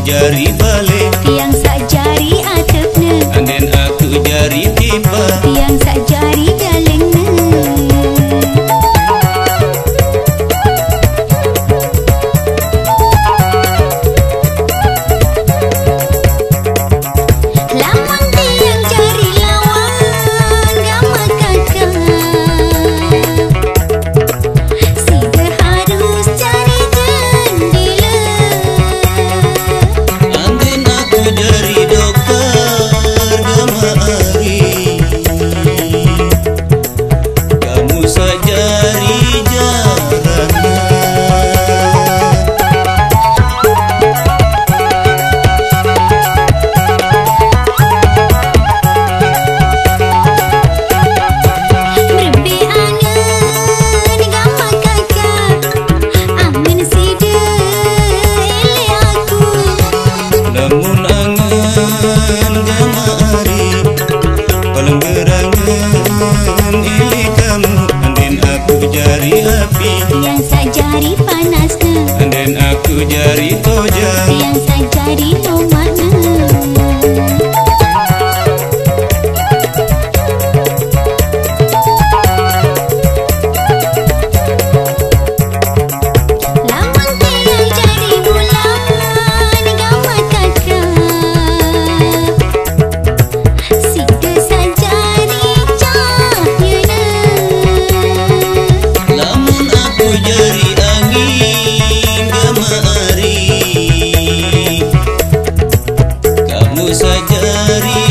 jari balik, tiang sak jari atepne, anden aku jari tiba, tiang sak jari galengne. Lamun tiang jari lawan gama kakak, Sida harus cari jendela. anden aku jari dokter gama ari, kamu sajari jalanan. Berbe angen gama kakak, angen Sida ele aku. Namun angen gama ari, paling berangen ili kamu, anden aku jari api, Tiang sak jari panasna, anden aku jari toja. tiang sak jari no makna. Lamun tiang jari bulan gama kakak, Sida sak jari cahyana. Lamun aku jari angin gama ari, kamu sajari